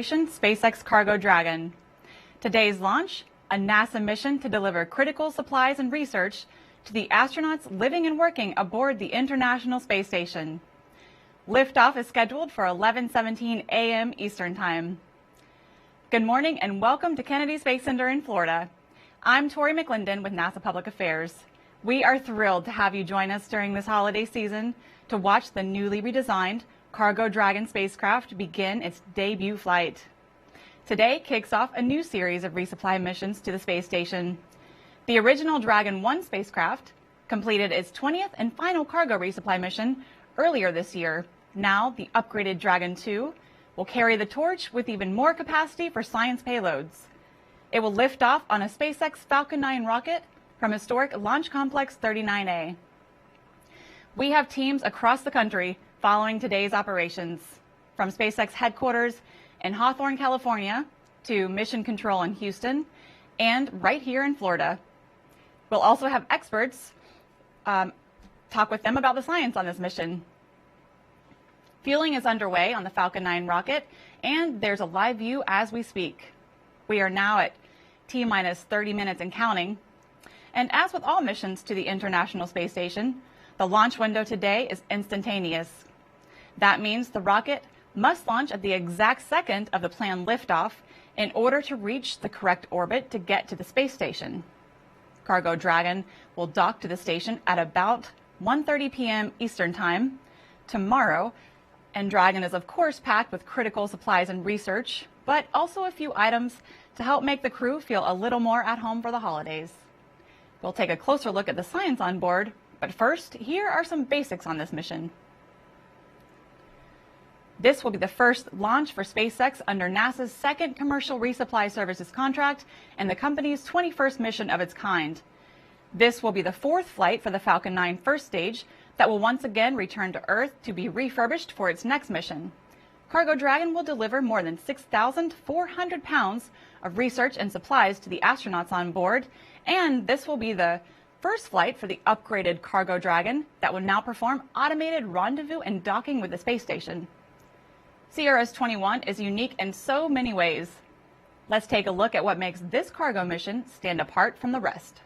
Operation SpaceX Cargo Dragon. Today's launch, a NASA mission to deliver critical supplies and research to the astronauts living and working aboard the International Space Station. Liftoff is scheduled for 11:17 a.m. Eastern Time. Good morning and welcome to Kennedy Space Center in Florida. I'm Tori McClendon with NASA Public Affairs. We are thrilled to have you join us during this holiday season to watch the newly redesigned Cargo Dragon spacecraft begin its debut flight. Today kicks off a new series of resupply missions to the space station. The original Dragon 1 spacecraft completed its 20th and final cargo resupply mission earlier this year. Now the upgraded Dragon 2 will carry the torch with even more capacity for science payloads. It will lift off on a SpaceX Falcon 9 rocket from historic Launch Complex 39A. We have teams across the country following today's operations, from SpaceX headquarters in Hawthorne, California, to Mission Control in Houston, and right here in Florida. We'll also have experts talk with them about the science on this mission. Fueling is underway on the Falcon 9 rocket, and there's a live view as we speak. We are now at T-minus 30 minutes and counting. And as with all missions to the International Space Station, the launch window today is instantaneous. That means the rocket must launch at the exact second of the planned liftoff in order to reach the correct orbit to get to the space station. Cargo Dragon will dock to the station at about 1:30 p.m. Eastern Time tomorrow, and Dragon is of course packed with critical supplies and research, but also a few items to help make the crew feel a little more at home for the holidays. We'll take a closer look at the science on board, but first, here are some basics on this mission. This will be the first launch for SpaceX under NASA's second commercial resupply services contract and the company's 21st mission of its kind. This will be the fourth flight for the Falcon 9 first stage that will once again return to Earth to be refurbished for its next mission. Cargo Dragon will deliver more than 6,400 pounds of research and supplies to the astronauts on board, and this will be the first flight for the upgraded Cargo Dragon that will now perform automated rendezvous and docking with the space station. CRS-21 is unique in so many ways. Let's take a look at what makes this cargo mission stand apart from the rest.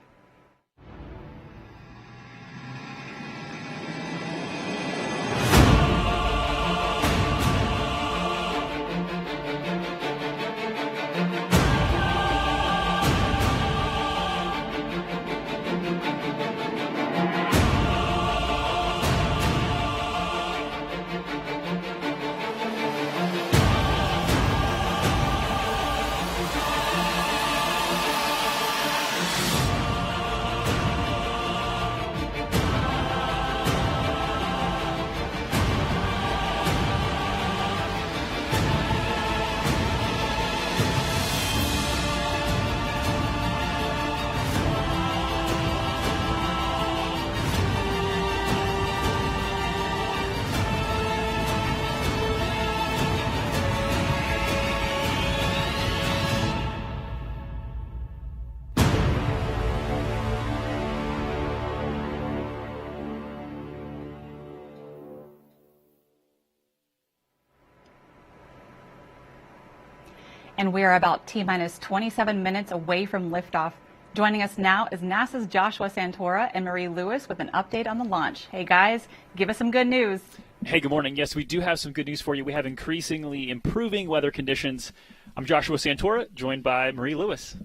And we are about T-minus 27 minutes away from liftoff. Joining us now is NASA's Joshua Santora and Marie Lewis with an update on the launch. Hey guys, give us some good news. Hey, good morning. Yes, we do have some good news for you. We have increasingly improving weather conditions. I'm Joshua Santora, joined by Marie Lewis.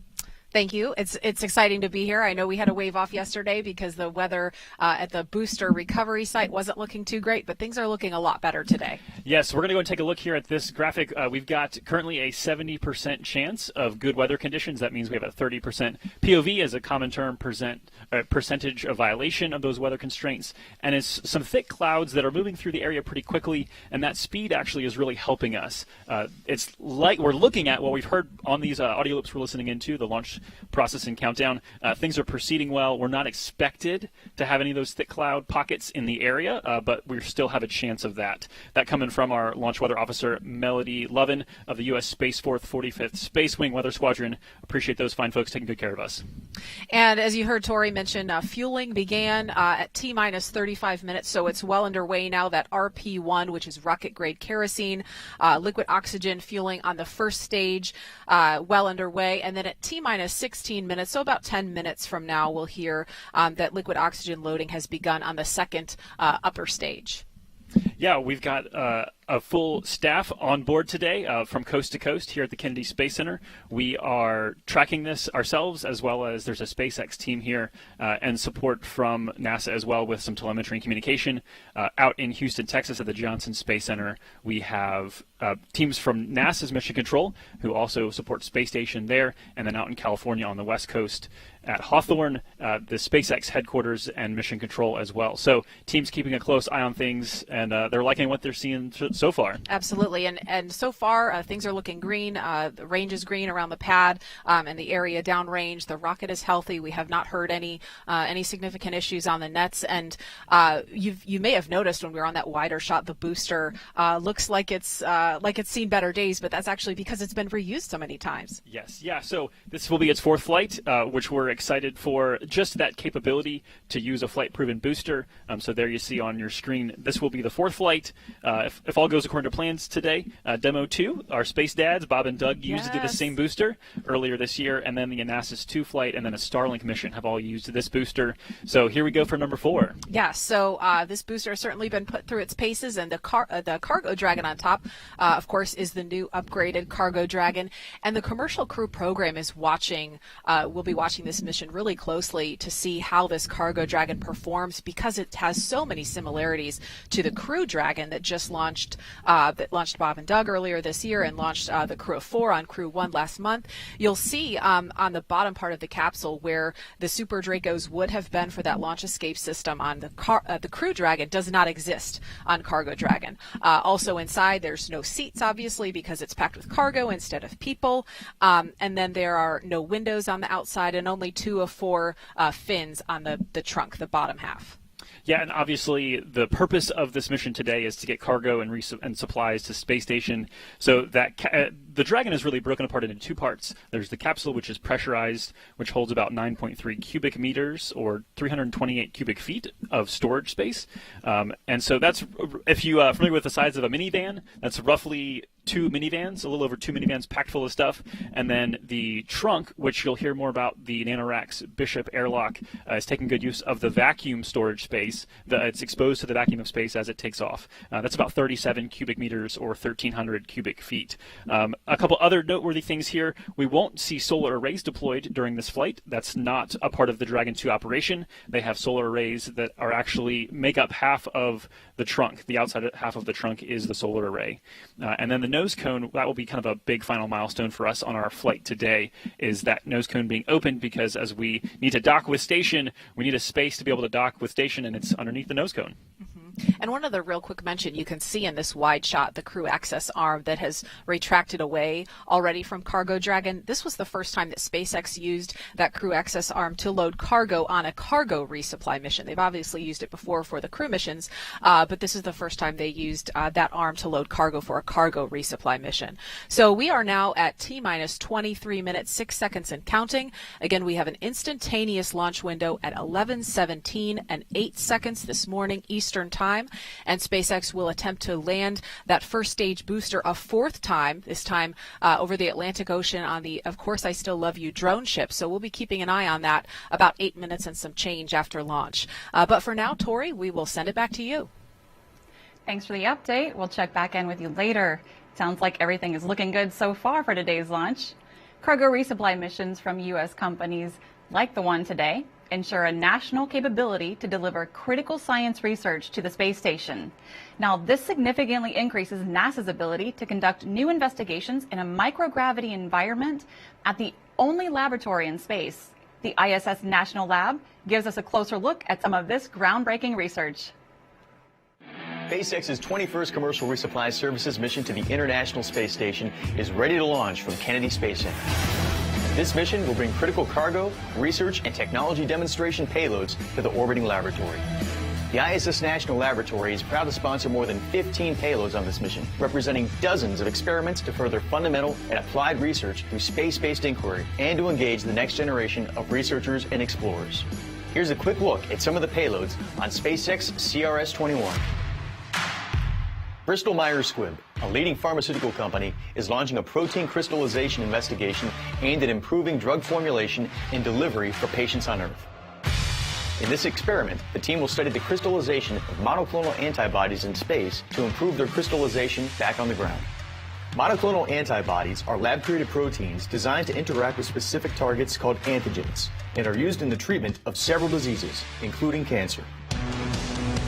Thank you. It's exciting to be here. I know we had a wave off yesterday because the weather at the booster recovery site wasn't looking too great, but things are looking a lot better today. Yes, we're going to go and take a look here at this graphic. We've got currently a 70% chance of good weather conditions. That means we have a 30% POV as a common term, percentage of violation of those weather constraints. And it's some thick clouds that are moving through the area pretty quickly, and that speed actually is really helping us. It's like we're looking at what we've heard on these audio loops we're listening into, the Launch launch process and countdown. Things are proceeding well. We're not expected to have any of those thick cloud pockets in the area, but we still have a chance of that. That coming from our launch weather officer, Melody Lovin of the U.S. Space Force 45th Space Wing Weather Squadron. Appreciate those fine folks taking good care of us. And as you heard Tori mention, fueling began at T-minus 35 minutes, so it's well underway now. That RP1, which is rocket-grade kerosene, liquid oxygen fueling on the first stage, well underway. And then at T-minus 16 minutes, so about 10 minutes from now, we'll hear that liquid oxygen loading has begun on the second upper stage. Yeah, we've got a full staff on board today from coast to coast here at the Kennedy Space Center. We are tracking this ourselves, as well as there's a SpaceX team here and support from NASA as well with some telemetry and communication. Out in Houston, Texas at the Johnson Space Center, we have teams from NASA's Mission Control who also support Space Station there, and then out in California on the West Coast at Hawthorne, the SpaceX headquarters and Mission Control as well. So teams keeping a close eye on things, and they're liking what they're seeing so far. Absolutely, and so far things are looking green. The range is green around the pad and the area downrange. The rocket is healthy. We have not heard any significant issues on the nets, and you may have noticed when we were on that wider shot, the booster looks like it's seen better days, but that's actually because it's been reused so many times. Yes, yeah. So this will be its fourth flight, which we're excited for. Just that capability to use a flight-proven booster. So there you see on your screen, this will be the fourth flight. If all goes according to plans today, Demo 2, our space dads, Bob and Doug, used the same booster earlier this year, and then the Anasis 2 flight and then a Starlink mission have all used this booster. So here we go for number 4. Yeah, so this booster has certainly been put through its paces, and the Cargo Dragon on top, of course, is the new upgraded Cargo Dragon, and the commercial crew program is watching, will be watching this mission really closely to see how this Cargo Dragon performs, because it has so many similarities to the Crew Dragon that just launched Bob and Doug earlier this year and launched the Crew of 4 on Crew 1 last month. You'll see on the bottom part of the capsule where the Super Dracos would have been for that launch escape system on the Crew Dragon does not exist on Cargo Dragon. Also inside, there's no seats, obviously, because it's packed with cargo instead of people. And then there are no windows on the outside and only 2 of 4 fins on the trunk, the bottom half. Yeah, and obviously the purpose of this mission today is to get cargo and supplies to Space Station. So that the Dragon is really broken apart into 2 parts. There's the capsule, which is pressurized, which holds about 9.3 cubic meters or 328 cubic feet of storage space. And so that's, if you are familiar with the size of a minivan, that's roughly 2 minivans, a little over 2 minivans packed full of stuff. And then the trunk, which you'll hear more about, the Nanoracks Bishop Airlock, is taking good use of the vacuum storage space. It's exposed to the vacuum of space as it takes off. That's about 37 cubic meters or 1,300 cubic feet. A couple other noteworthy things here. We won't see solar arrays deployed during this flight. That's not a part of the Dragon 2 operation. They have solar arrays that are actually make up half of the trunk. The outside half of the trunk is the solar array. And then the nose cone, that will be kind of a big final milestone for us on our flight today, is that nose cone being opened, because as we need to dock with station, we need a space to be able to dock with station, and it's underneath the nose cone. And one other real quick mention, you can see in this wide shot the crew access arm that has retracted away already from Cargo Dragon. This was the first time that SpaceX used that crew access arm to load cargo on a cargo resupply mission. They've obviously used it before for the crew missions, but this is the first time they used that arm to load cargo for a cargo resupply mission. So we are now at T-minus 23 minutes, 6 seconds and counting. Again, we have an instantaneous launch window at 11:17 and 8 seconds this morning Eastern Time. And SpaceX will attempt to land that first stage booster a 4th time, this time over the Atlantic Ocean on the Of Course I Still Love You drone ship. So we'll be keeping an eye on that about 8 minutes and some change after launch. But for now, Tori, we will send it back to you. Thanks for the update. We'll check back in with you later. Sounds like everything is looking good so far for today's launch. Cargo resupply missions from U.S. companies like the one today ensure a national capability to deliver critical science research to the space station. Now, this significantly increases NASA's ability to conduct new investigations in a microgravity environment at the only laboratory in space. The ISS National Lab gives us a closer look at some of this groundbreaking research. SpaceX's 21st commercial resupply services mission to the International Space Station is ready to launch from Kennedy Space Center. This mission will bring critical cargo, research, and technology demonstration payloads to the orbiting laboratory. The ISS National Laboratory is proud to sponsor more than 15 payloads on this mission, representing dozens of experiments to further fundamental and applied research through space-based inquiry and to engage the next generation of researchers and explorers. Here's a quick look at some of the payloads on SpaceX CRS-21. Bristol Myers Squibb, a leading pharmaceutical company, is launching a protein crystallization investigation aimed at improving drug formulation and delivery for patients on Earth. In this experiment, the team will study the crystallization of monoclonal antibodies in space to improve their crystallization back on the ground. Monoclonal antibodies are lab-created proteins designed to interact with specific targets called antigens and are used in the treatment of several diseases, including cancer.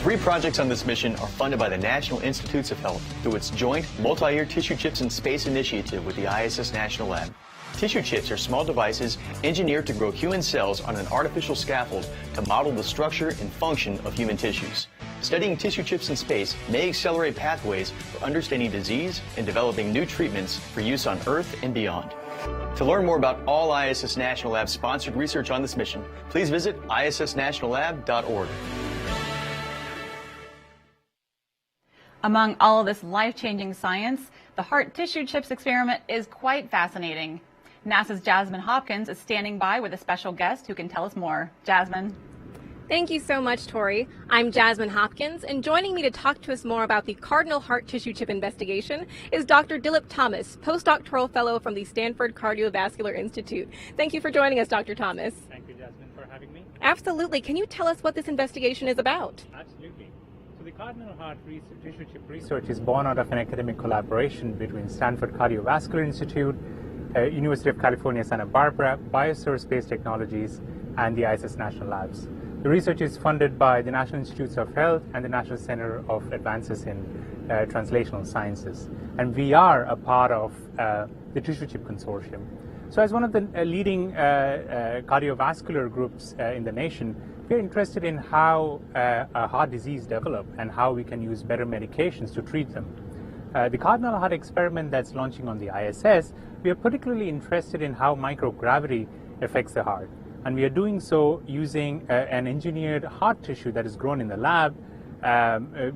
3 projects on this mission are funded by the National Institutes of Health through its joint multi-year Tissue Chips in Space initiative with the ISS National Lab. Tissue chips are small devices engineered to grow human cells on an artificial scaffold to model the structure and function of human tissues. Studying tissue chips in space may accelerate pathways for understanding disease and developing new treatments for use on Earth and beyond. To learn more about all ISS National Lab sponsored research on this mission, please visit issnationallab.org. Among all of this life-changing science, the heart tissue chips experiment is quite fascinating. NASA's Jasmine Hopkins is standing by with a special guest who can tell us more. Jasmine. Thank you so much, Tori. I'm Jasmine Hopkins, and joining me to talk to us more about the Cardinal Heart Tissue Chip investigation is Dr. Dilip Thomas, postdoctoral fellow from the Stanford Cardiovascular Institute. Thank you for joining us, Dr. Thomas. Thank you, Jasmine, for having me. Absolutely. Can you tell us what this investigation is about? Absolutely. So the Cardinal Heart Tissue Chip research is born out of an academic collaboration between Stanford Cardiovascular Institute, University of California, Santa Barbara, Biosphere Space Technologies, and the ISS National Labs. The research is funded by the National Institutes of Health and the National Center of Advances in Translational Sciences. And we are a part of the Tissue Chip Consortium. So as one of the leading cardiovascular groups in the nation, we're interested in how a heart disease develops and how we can use better medications to treat them. The Cardinal Heart experiment that's launching on the ISS, we are particularly interested in how microgravity affects the heart. And we are doing so using an engineered heart tissue that is grown in the lab,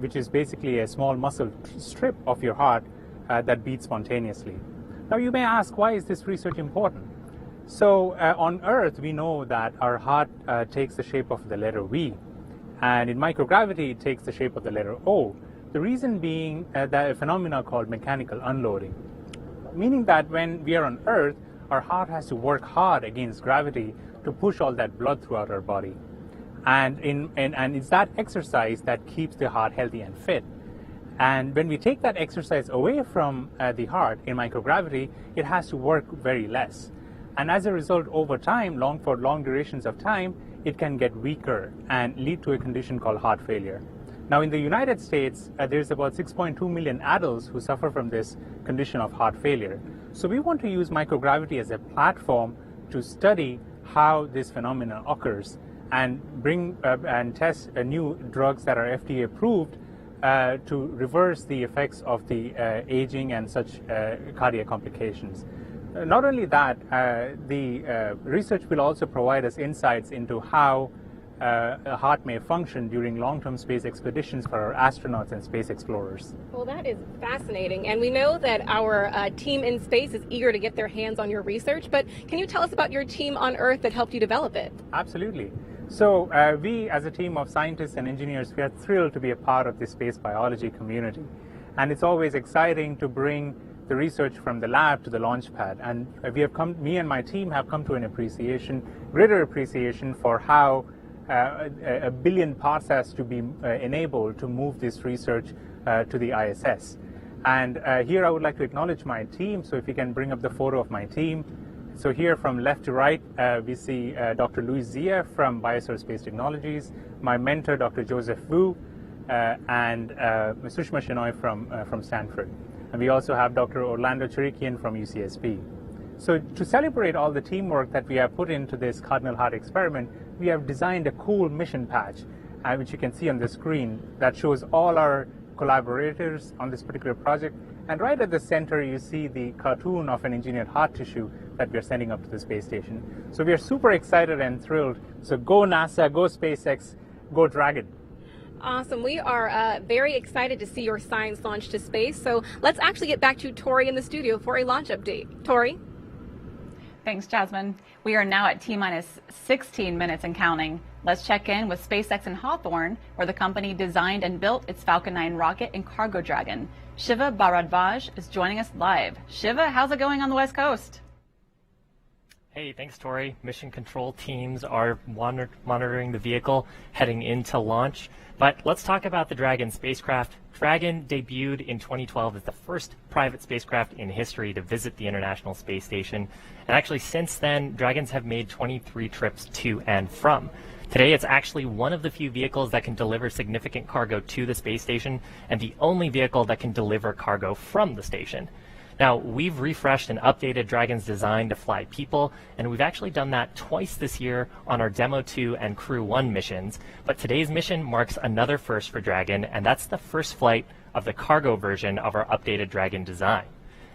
which is basically a small muscle strip of your heart that beats spontaneously. Now you may ask, why is this research important? So on Earth, we know that our heart takes the shape of the letter V, and in microgravity, it takes the shape of the letter O. The reason being that a phenomena called mechanical unloading, meaning that when we are on Earth, our heart has to work hard against gravity to push all that blood throughout our body. And it's that exercise that keeps the heart healthy and fit. And when we take that exercise away from the heart in microgravity, it has to work very less. And as a result, over time, for long durations of time, it can get weaker and lead to a condition called heart failure. Now, in the United States, there's about 6.2 million adults who suffer from this condition of heart failure. So we want to use microgravity as a platform to study how this phenomenon occurs and bring and test new drugs that are FDA approved to reverse the effects of the aging and such cardiac complications. Not only that, the research will also provide us insights into how a heart may function during long-term space expeditions for our astronauts and space explorers. Well, that is fascinating. And we know that our team in space is eager to get their hands on your research, but can you tell us about your team on Earth that helped you develop it? Absolutely. So we, as a team of scientists and engineers, we are thrilled to be a part of the space biology community. And it's always exciting to bring the research from the lab to the launch pad. And me and my team have come to an greater appreciation for how a billion parts has to be enabled to move this research to the ISS. And here I would like to acknowledge my team. So if you can bring up the photo of my team. So here from left to right, we see Dr. Luis Zia from Biosphere Space Technologies, my mentor, Dr. Joseph Wu, and Sushma Shenoy from Stanford. And we also have Dr. Orlando Chirikian from UCSB. So to celebrate all the teamwork that we have put into this Cardinal Heart experiment, we have designed a cool mission patch, which you can see on the screen, that shows all our collaborators on this particular project, And right at the center, you see the cartoon of an engineered heart tissue that we're sending up to the space station. So we're super excited and thrilled. So go NASA, go SpaceX, go Dragon. Awesome. We are very excited to see your science launch to space. So let's actually get back to Tori in the studio for a launch update. Tori? Thanks, Jasmine. We are now at T-minus 16 minutes and counting. Let's check in with SpaceX in Hawthorne, where the company designed and built its Falcon 9 rocket and Cargo Dragon. Shiva Bharadwaj is joining us live. Shiva, how's it going on the West Coast? Hey, thanks, Tori. Mission control teams are monitoring the vehicle heading into launch. But let's talk about the Dragon spacecraft. Dragon debuted in 2012 as the first private spacecraft in history to visit the International Space Station. And actually, since then, Dragons have made 23 trips to and from. Today, it's actually one of the few vehicles that can deliver significant cargo to the space station, and the only vehicle that can deliver cargo from the station. Now, we've refreshed and updated Dragon's design to fly people, and we've actually done that twice this year on our Demo 2 and Crew 1 missions. But today's mission marks another first for Dragon, and that's the first flight of the cargo version of our updated Dragon design.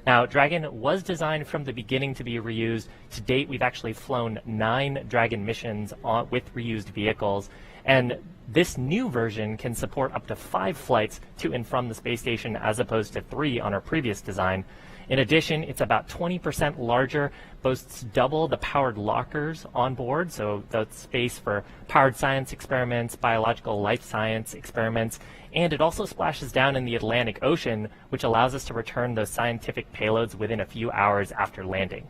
Now, Dragon was designed from the beginning to be reused. To date, we've actually flown 9 Dragon missions with reused vehicles, and this new version can support up to 5 flights to and from the space station as opposed to 3 on our previous design. In addition, it's about 20% larger, boasts double the powered lockers on board, so that's space for powered science experiments, biological life science experiments, and it also splashes down in the Atlantic Ocean, which allows us to return those scientific payloads within a few hours after landing.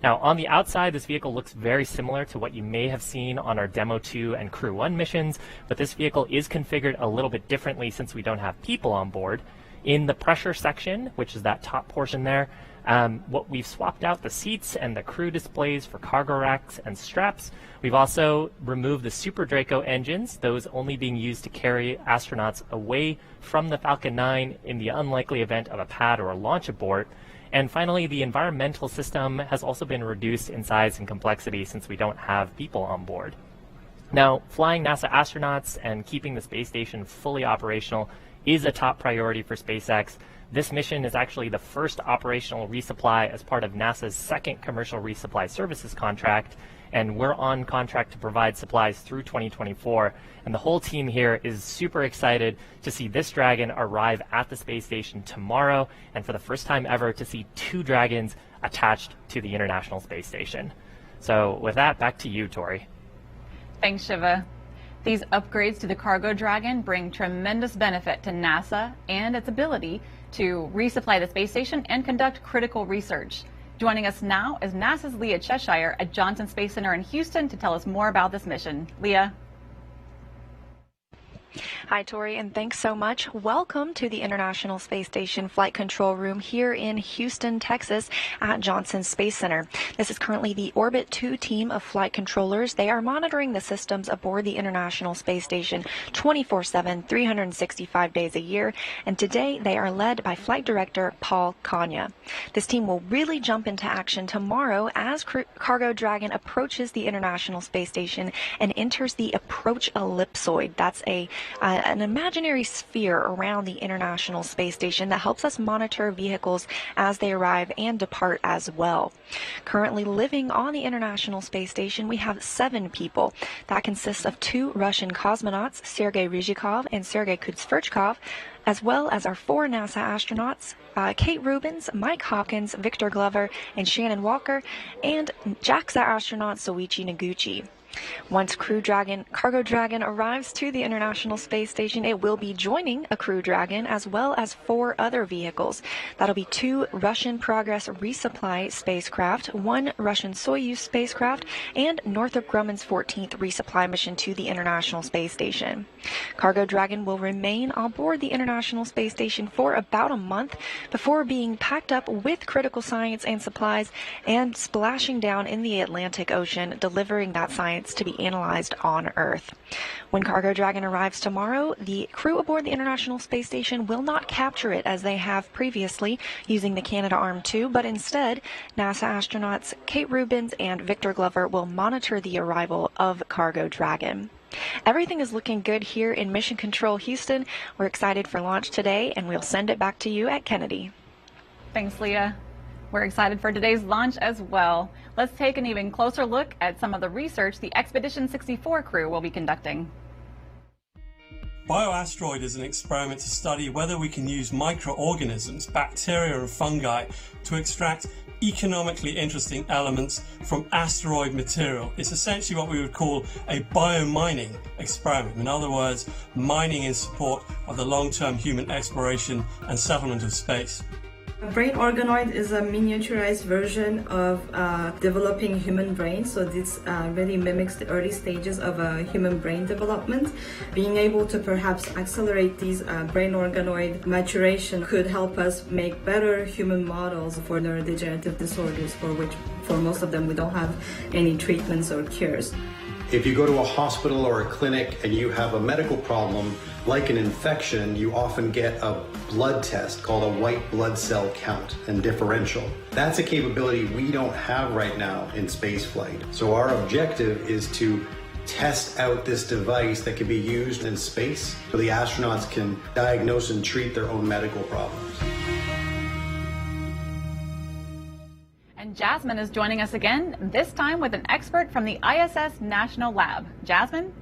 Now, on the outside, this vehicle looks very similar to what you may have seen on our Demo 2 and Crew 1 missions, but this vehicle is configured a little bit differently since we don't have people on board. In the pressure section, which is that top portion there, what we've swapped out the seats and the crew displays for cargo racks and straps. We've also removed the Super Draco engines, those only being used to carry astronauts away from the Falcon 9 in the unlikely event of a pad or a launch abort. And finally, the environmental system has also been reduced in size and complexity since we don't have people on board. Now, flying NASA astronauts and keeping the space station fully operational is a top priority for SpaceX. This mission is actually the first operational resupply as part of NASA's second commercial resupply services contract, and we're on contract to provide supplies through 2024. And the whole team here is super excited to see this Dragon arrive at the space station tomorrow, and for the first time ever to see 2 Dragons attached to the International Space Station. So with that, back to you, Tori. Thanks, Shiva. These upgrades to the Cargo Dragon bring tremendous benefit to NASA and its ability to resupply the space station and conduct critical research. Joining us now is NASA's Leah Cheshire at Johnson Space Center in Houston to tell us more about this mission. Leah. Hi, Tori, and thanks so much. Welcome to the International Space Station Flight Control Room here in Houston, Texas at Johnson Space Center. This is currently the Orbit 2 team of flight controllers. They are monitoring the systems aboard the International Space Station 24/7, 365 days a year, and today they are led by Flight Director Paul Kanya. This team will really jump into action tomorrow as Cargo Dragon approaches the International Space Station and enters the approach ellipsoid. That's an imaginary sphere around the International Space Station that helps us monitor vehicles as they arrive and depart as well. Currently living on the International Space Station, we have 7 people. That consists of 2 Russian cosmonauts, Sergei Ryzhikov and Sergei Kutsverchkov, as well as our 4 NASA astronauts, Kate Rubins, Mike Hopkins, Victor Glover, and Shannon Walker, and JAXA astronaut Soichi Noguchi. Once Cargo Dragon arrives to the International Space Station, it will be joining a Crew Dragon as well as 4 other vehicles. That'll be 2 Russian Progress resupply spacecraft, 1 Russian Soyuz spacecraft, and Northrop Grumman's 14th resupply mission to the International Space Station. Cargo Dragon will remain on board the International Space Station for about a month before being packed up with critical science and supplies and splashing down in the Atlantic Ocean, delivering that science to be analyzed on Earth. When Cargo Dragon arrives tomorrow, the crew aboard the International Space Station will not capture it as they have previously using the Canadarm2, but instead, NASA astronauts Kate Rubins and Victor Glover will monitor the arrival of Cargo Dragon. Everything is looking good here in Mission Control Houston. We're excited for launch today, and we'll send it back to you at Kennedy. Thanks, Leah. We're excited for today's launch as well. Let's take an even closer look at some of the research the Expedition 64 crew will be conducting. Bioasteroid is an experiment to study whether we can use microorganisms, bacteria and fungi, to extract economically interesting elements from asteroid material. It's essentially what we would call a biomining experiment. In other words, mining in support of the long-term human exploration and settlement of space. A brain organoid is a miniaturized version of developing human brain, so this really mimics the early stages of a human brain development. Being able to perhaps accelerate these brain organoid maturation could help us make better human models for neurodegenerative disorders, for which for most of them we don't have any treatments or cures. If you go to a hospital or a clinic and you have a medical problem, like an infection, you often get a blood test called a white blood cell count and differential. That's a capability we don't have right now in spaceflight. So our objective is to test out this device that can be used in space so the astronauts can diagnose and treat their own medical problems. And Jasmine is joining us again, this time with an expert from the ISS National Lab. Jasmine?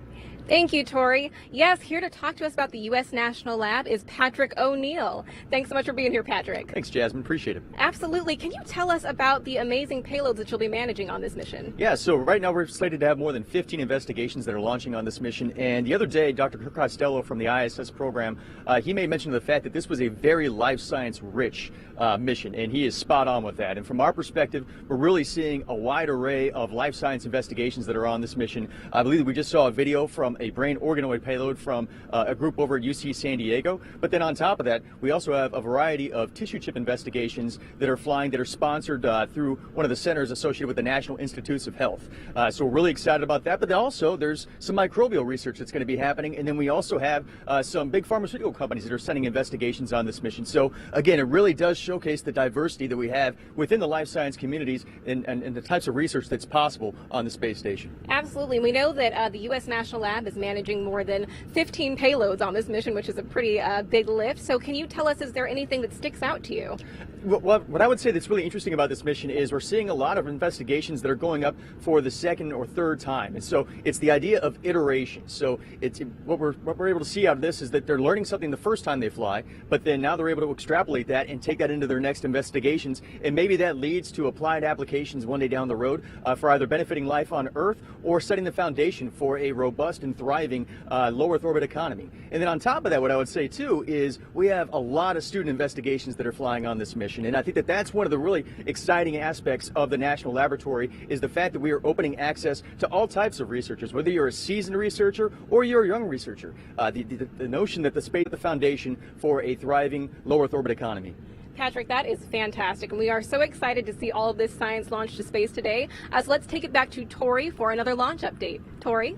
Thank you, Tori. Yes, here to talk to us about the U.S. National Lab is Patrick O'Neill. Thanks so much for being here, Patrick. Thanks, Jasmine. Appreciate it. Absolutely. Can you tell us about the amazing payloads that you'll be managing on this mission? Yeah, so right now we're slated to have more than 15 investigations that are launching on this mission. And the other day, Dr. Kirk Costello from the ISS program, he made mention of the fact that this was a very life science rich mission, and he is spot on with that. And from our perspective, we're really seeing a wide array of life science investigations that are on this mission. I believe we just saw a video from a brain organoid payload from a group over at UC San Diego. But then on top of that, we also have a variety of tissue chip investigations that are flying, that are sponsored through one of the centers associated with the National Institutes of Health. So we're really excited about that. But also there's some microbial research that's going to be happening. And then we also have some big pharmaceutical companies that are sending investigations on this mission. So again, it really does showcase the diversity that we have within the life science communities and the types of research that's possible on the space station. Absolutely. We know that the U.S. National Lab is managing more than 15 payloads on this mission, which is a pretty big lift. So can you tell us, is there anything that sticks out to you? What I would say that's really interesting about this mission is we're seeing a lot of investigations that are going up for the second or third time. And so it's the idea of iteration. So it's what we're able to see out of this is that they're learning something the first time they fly, but then now they're able to extrapolate that and take that into their next investigations. And maybe that leads to applied applications one day down the road for either benefiting life on Earth or setting the foundation for a robust and thriving low Earth orbit economy. And then on top of that, what I would say too is we have a lot of student investigations that are flying on this mission. And I think that that's one of the really exciting aspects of the National Laboratory is the fact that we are opening access to all types of researchers, whether you're a seasoned researcher or you're a young researcher. The notion that the space is the foundation for a thriving low Earth orbit economy. Patrick, that is fantastic, and we are so excited to see all of this science launch to space today. So let's take it back to Tori for another launch update. Tori?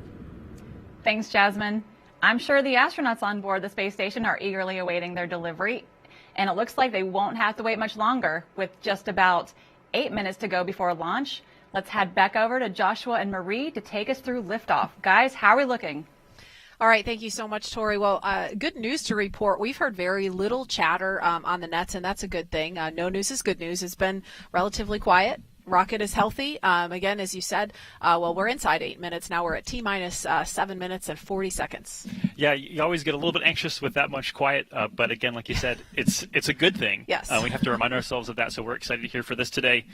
Thanks, Jasmine. I'm sure the astronauts on board the space station are eagerly awaiting their delivery, and it looks like they won't have to wait much longer. With just about 8 minutes to go before launch, let's head back over to Joshua and Marie to take us through liftoff. Guys, how are we looking? All right. Thank you so much, Tori. Well, good news to report. We've heard very little chatter on the nets, and that's a good thing. No news is good news. It's been relatively quiet. Rocket is healthy. Again, as you said, we're inside 8 minutes. Now we're at T-minus 7 minutes and 40 seconds. Yeah, you always get a little bit anxious with that much quiet. But again, like you said, it's a good thing. Yes. We have to remind ourselves of that. So we're excited to hear for this today.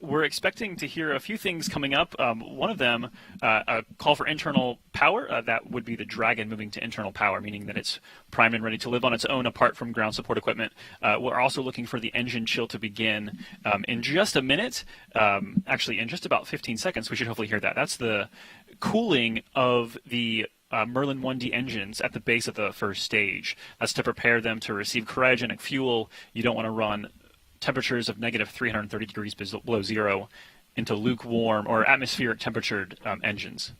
We're expecting to hear a few things coming up. One of them, a call for internal power. That would be the Dragon moving to internal power, meaning that it's primed and ready to live on its own apart from ground support equipment. We're also looking for the engine chill to begin in just a minute. Actually, in just about 15 seconds, we should hopefully hear that. That's the cooling of the Merlin 1D engines at the base of the first stage. That's to prepare them to receive cryogenic fuel. You don't want to run temperatures of negative 330 degrees below zero into lukewarm or atmospheric temperatured engines.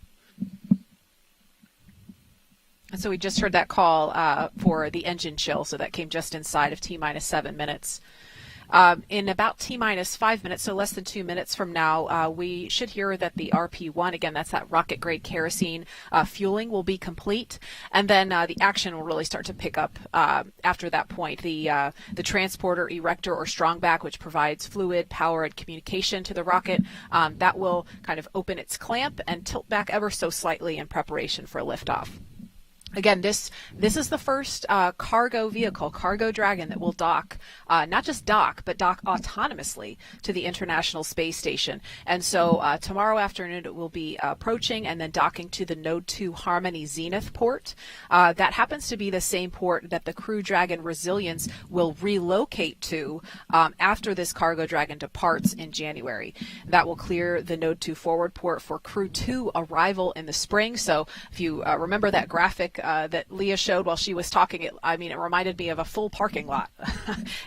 And so we just heard that call for the engine chill, so that came just inside of T-minus 7 minutes. In about T-minus 5 minutes, so less than 2 minutes from now, we should hear that the RP-1, again, that's that rocket-grade kerosene fueling, will be complete, and then the action will really start to pick up after that point. The transporter, erector, or strongback, which provides fluid, power, and communication to the rocket, that will kind of open its clamp and tilt back ever so slightly in preparation for liftoff. Again, this is the first cargo vehicle, Cargo Dragon, that will dock, not just dock, but dock autonomously to the International Space Station. And so tomorrow afternoon it will be approaching and then docking to the Node 2 Harmony Zenith port. That happens to be the same port that the Crew Dragon Resilience will relocate to after this Cargo Dragon departs in January. That will clear the Node 2 forward port for Crew 2 arrival in the spring. So if you remember that graphic that Leah showed while she was talking, it reminded me of a full parking lot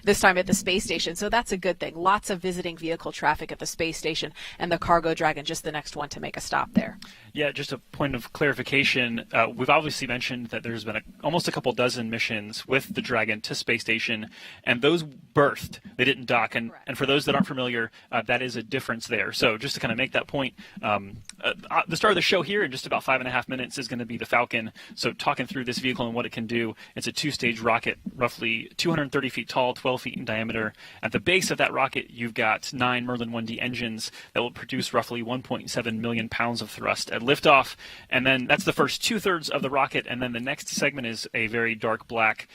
this time at the space station. So that's a good thing. Lots of visiting vehicle traffic at the space station, and the Cargo Dragon just the next one to make a stop there. Yeah, just a point of clarification. We've obviously mentioned that there's been almost a couple dozen missions with the Dragon to space station, and those birthed. They didn't dock. And for those that aren't familiar, that is a difference there. So just to kind of make that point, the start of the show here in just about 5.5 minutes is going to be the Falcon. So talking through this vehicle and what it can do. It's a two-stage rocket, roughly 230 feet tall, 12 feet in diameter. At the base of that rocket, you've got 9 Merlin 1D engines that will produce roughly 1.7 million pounds of thrust at liftoff. And then that's the first 2/3 of the rocket. And then the next segment is a very dark black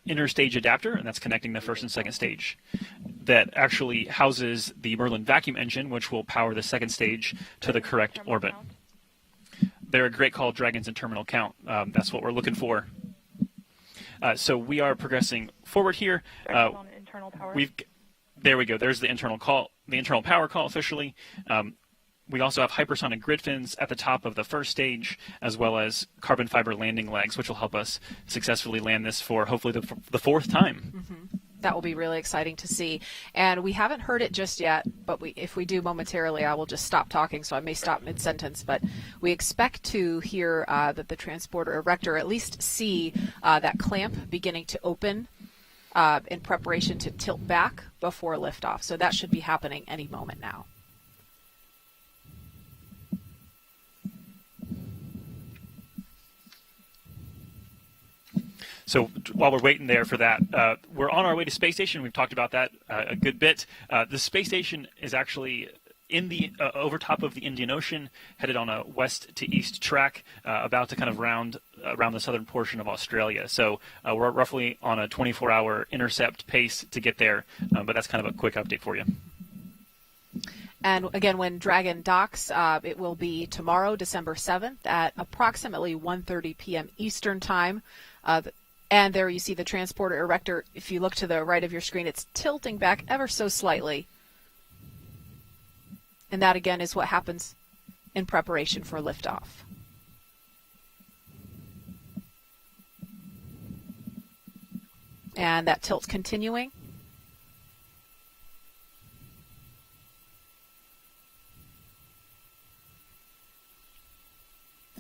interstage adapter, and that's connecting the first and second stage. That actually houses the Merlin vacuum engine, which will power the second stage to the correct orbit. They're a great call, Dragons in terminal count. That's what we're looking for. So we are progressing forward here. There we go. There's the internal call, the internal power call officially. We also have hypersonic grid fins at the top of the first stage, as well as carbon fiber landing legs, which will help us successfully land this for hopefully the fourth time. Mm-hmm. That will be really exciting to see. And we haven't heard it just yet, but if we do momentarily, I will just stop talking, so I may stop mid-sentence. But we expect to hear that the transporter erector, at least see that clamp beginning to open in preparation to tilt back before liftoff. So that should be happening any moment now. So while we're waiting there for that, we're on our way to space station. We've talked about that a good bit. The space station is actually in the over top of the Indian Ocean, headed on a west to east track, about to kind of round around the southern portion of Australia. So we're roughly on a 24-hour intercept pace to get there, but that's kind of a quick update for you. And again, when Dragon docks, it will be tomorrow, December 7th at approximately 1:30 p.m. Eastern Time. And there you see the transporter erector. If you look to the right of your screen, it's tilting back ever so slightly. And that, again, is what happens in preparation for liftoff. And that tilt's continuing.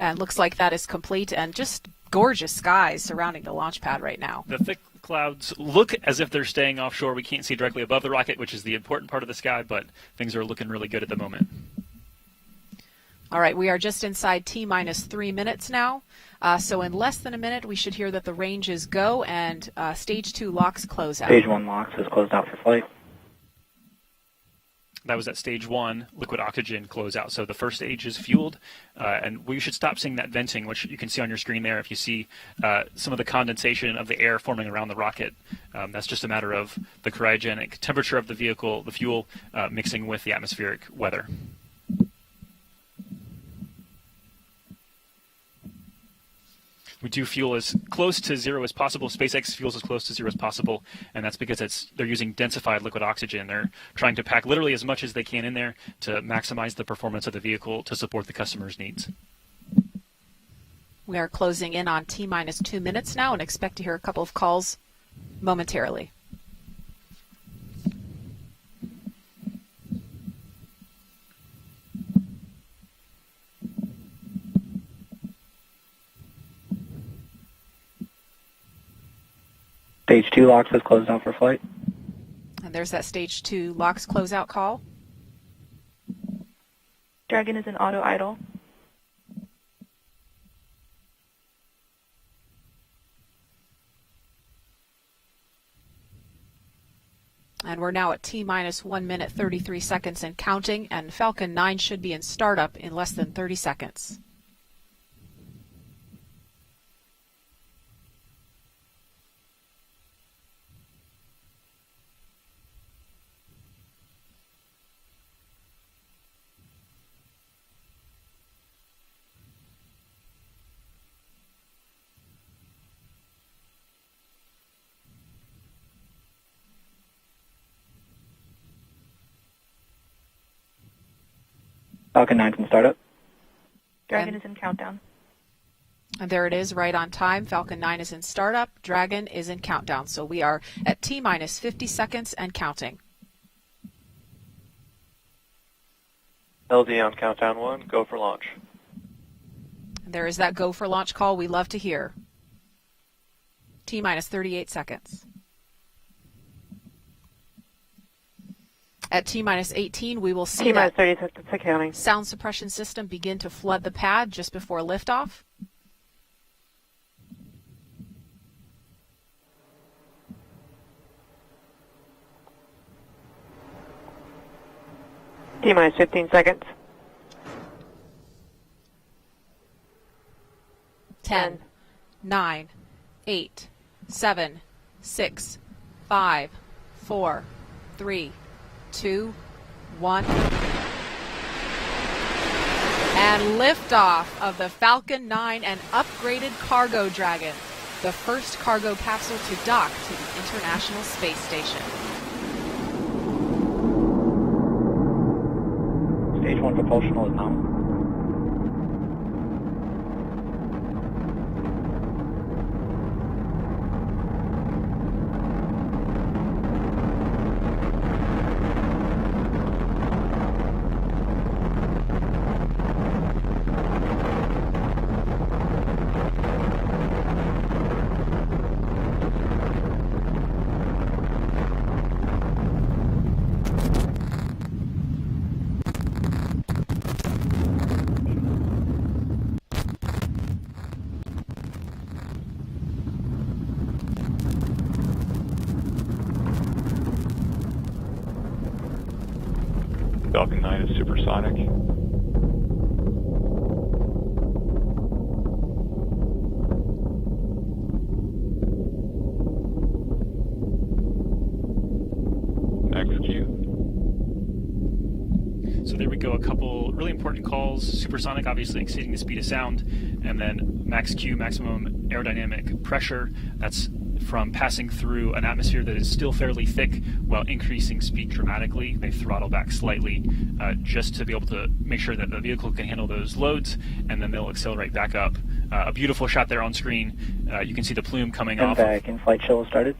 And looks like that is complete, and just gorgeous skies surrounding the launch pad right now. The thick clouds look as if they're staying offshore. We can't see directly above the rocket, which is the important part of the sky, but things are looking really good at the moment. All right, we are just inside T-minus 3 minutes now. So in less than a minute, we should hear that the ranges go and Stage 2 locks close out. Stage 1 locks is closed out for flight. That was at Stage 1, liquid oxygen closeout. So the first stage is fueled, and we should stop seeing that venting, which you can see on your screen there if you see some of the condensation of the air forming around the rocket. That's just a matter of the cryogenic temperature of the vehicle, the fuel, mixing with the atmospheric weather. We do fuel as close to zero as possible. SpaceX fuels as close to zero as possible, and that's because they're using densified liquid oxygen. They're trying to pack literally as much as they can in there to maximize the performance of the vehicle to support the customer's needs. We are closing in on T-minus 2 minutes now and expect to hear a couple of calls momentarily. Stage 2 locks is closed out for flight. And there's that stage 2 LOX closeout call. Dragon is in auto idle. And we're now at T-minus 1 minute 33 seconds and counting, and Falcon 9 should be in startup in less than 30 seconds. Falcon 9's in startup. Dragon is in countdown. And there it is, right on time. Falcon 9 is in startup. Dragon is in countdown. So we are at T-minus 50 seconds and counting. LD on countdown 1, go for launch. And there is that go for launch call we love to hear. T-minus 38 seconds. At T-minus 18, we will see T-minus that 30 seconds accounting. sound suppression system begin to flood the pad just before liftoff. T-minus 15 seconds. 10, 9, 8, 7, 6, 5, 4, 3, 2, 1. And liftoff of the Falcon 9 and upgraded Cargo Dragon, the first cargo capsule to dock to the International Space Station. Stage 1 propulsional is nominal. Falcon 9 is supersonic. Max Q. So there we go, a couple really important calls. Supersonic, obviously exceeding the speed of sound, and then max Q, maximum aerodynamic pressure. That's from passing through an atmosphere that is still fairly thick while increasing speed dramatically. They throttle back slightly just to be able to make sure that the vehicle can handle those loads, and then they'll accelerate back up. A beautiful shot there on screen. You can see the plume coming off. Back in flight shuttle started.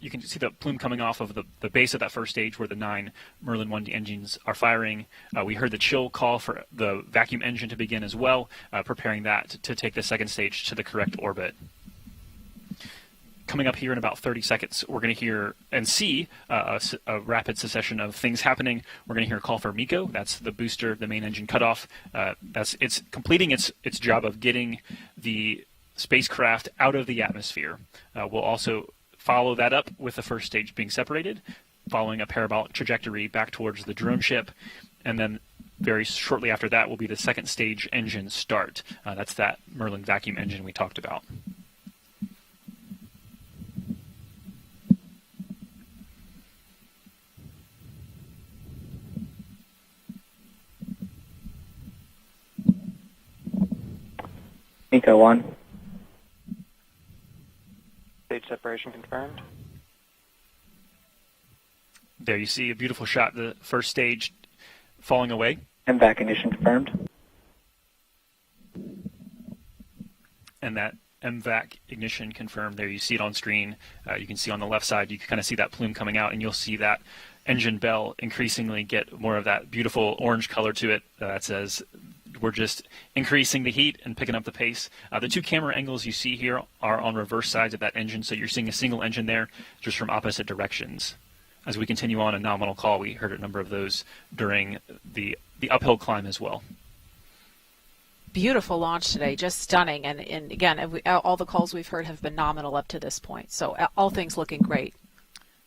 You can see the plume coming off of the base of that first stage where the 9 Merlin 1D engines are firing. We heard the chill call for the vacuum engine to begin as well, preparing that to take the second stage to the correct orbit. Coming up here in about 30 seconds, we're going to hear and see a rapid succession of things happening. We're going to hear a call for MECO. That's the booster, the main engine cutoff. It's completing its job of getting the spacecraft out of the atmosphere. We'll also follow that up with the first stage being separated, following a parabolic trajectory back towards the drone ship, and then very shortly after that will be the second stage engine start. That's that Merlin vacuum engine we talked about. MECO 1. Stage separation confirmed. There you see a beautiful shot, the first stage falling away. MVAC ignition confirmed. And that MVAC ignition confirmed. There you see it on screen. You can see on the left side, you can kind of see that plume coming out, and you'll see that engine bell increasingly get more of that beautiful orange color to it that says we're just increasing the heat and picking up the pace. The two camera angles you see here are on reverse sides of that engine, so you're seeing a single engine there just from opposite directions. as we continue on a nominal call. We heard a number of those during the uphill climb as well. Beautiful launch today, just stunning. And again, all the calls we've heard have been nominal up to this point. So all things looking great.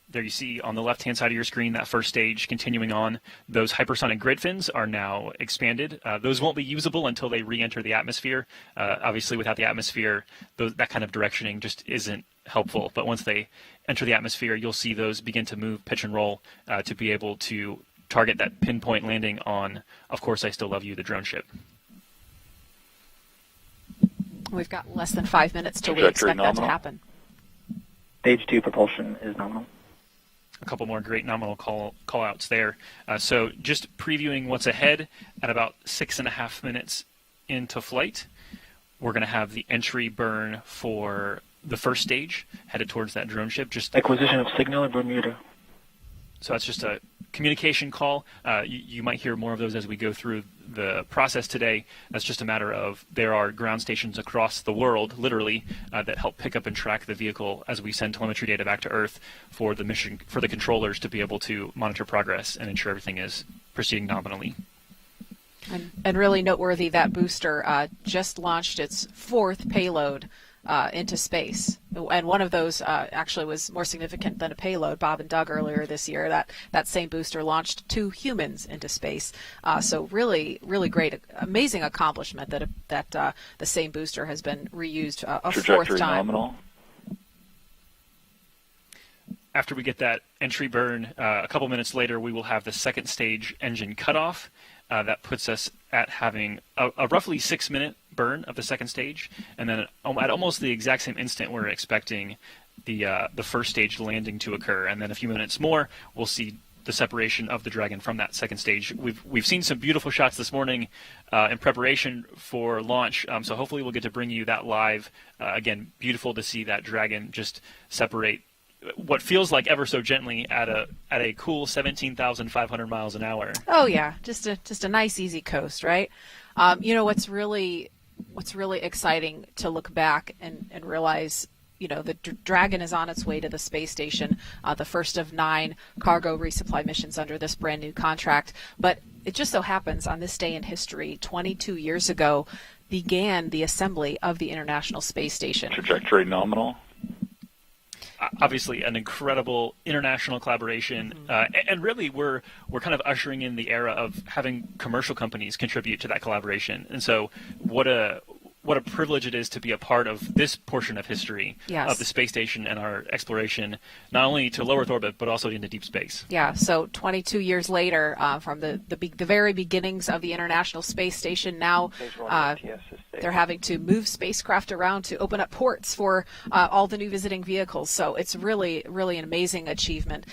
There you see on the left-hand side of your screen that first stage continuing on. Those hypersonic grid fins are now expanded. Those won't be usable until they re-enter the atmosphere. Obviously, without the atmosphere, that kind of directioning just isn't helpful. But once they enter the atmosphere, you'll see those begin to move, pitch and roll to be able to target that pinpoint landing on, of course, I Still Love You, the drone ship. We've got less than 5 minutes till we expect that to happen. Stage 2 propulsion is nominal. A couple more great nominal call-outs there. So just previewing what's ahead, at about 6.5 minutes into flight, we're going to have the entry burn for the first stage headed towards that drone ship. Just acquisition of signal in Bermuda. So that's just a communication call. You might hear more of those as we go through the process today. That's just a matter of there are ground stations across the world, literally, that help pick up and track the vehicle as we send telemetry data back to Earth for the mission, for the controllers to be able to monitor progress and ensure everything is proceeding nominally. And really noteworthy, that booster just launched its 4th payload into space. And one of those actually was more significant than a payload. Bob and Doug earlier this year, that same booster launched 2 humans into space. So really, really great, amazing accomplishment that the same booster has been reused a 4th time. Nominal. After we get that entry burn, a couple minutes later, we will have the second stage engine cutoff. That puts us at having a roughly 6-minute burn of the second stage, and then at almost the exact same instant, we're expecting the first stage landing to occur, and then a few minutes more, we'll see the separation of the Dragon from that second stage. We've seen some beautiful shots this morning in preparation for launch, so hopefully we'll get to bring you that live. Again, beautiful to see that Dragon just separate what feels like ever so gently at a cool 17,500 miles an hour. Oh yeah, just a nice easy coast, right? What's really exciting to look back and realize, the Dragon is on its way to the space station, the first of 9 cargo resupply missions under this brand new contract. But it just so happens on this day in history, 22 years ago, began the assembly of the International Space Station. Trajectory nominal. Obviously an incredible international collaboration, and really we're kind of ushering in the era of having commercial companies contribute to that collaboration. And so what a privilege it is to be a part of this portion of history of the space station and our exploration, not only to low Earth orbit, but also into deep space. Yeah, so 22 years later, from the very beginnings of the International Space Station, now they're having to move spacecraft around to open up ports for all the new visiting vehicles. So it's really, really an amazing achievement,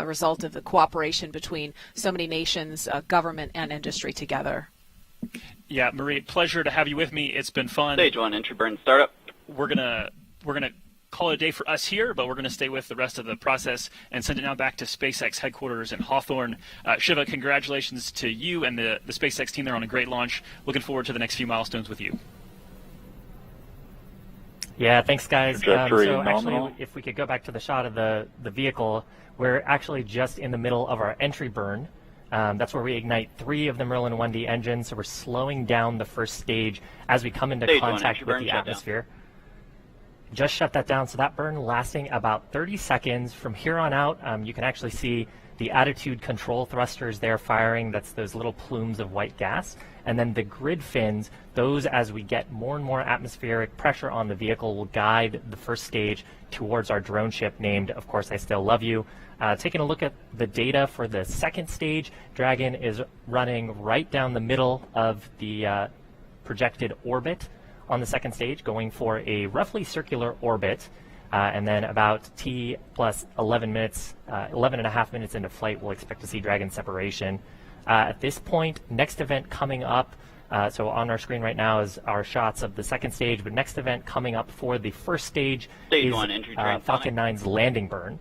result of the cooperation between so many nations, government, and industry together. Yeah, Marie, pleasure to have you with me. It's been fun. Stage 1 entry burn startup. We're gonna call it a day for us here, but we're gonna stay with the rest of the process and send it now back to SpaceX headquarters in Hawthorne. Shiva, congratulations to you and the SpaceX team there on a great launch. Looking forward to the next few milestones with you. Yeah, thanks, guys. So nominal. actually, if we could go back to the shot of the vehicle, we're actually just in the middle of our entry burn. That's where we ignite 3 of the Merlin 1D engines, so we're slowing down the first stage as we come into contact with the atmosphere. Just shut that down, so that burn lasting about 30 seconds. From here on out, you can actually see the attitude control thrusters there firing. That's those little plumes of white gas. And then the grid fins, those, as we get more and more atmospheric pressure on the vehicle, will guide the first stage towards our drone ship named, of course, I Still Love You. Taking a look at the data for the second stage, Dragon is running right down the middle of the projected orbit on the second stage, going for a roughly circular orbit. And then about T plus 11 minutes, 11 and a half minutes into flight, we'll expect to see Dragon separation. At this point, next event coming up, so on our screen right now is our shots of the second stage, but next event coming up for the first stage is Falcon 9's landing burn.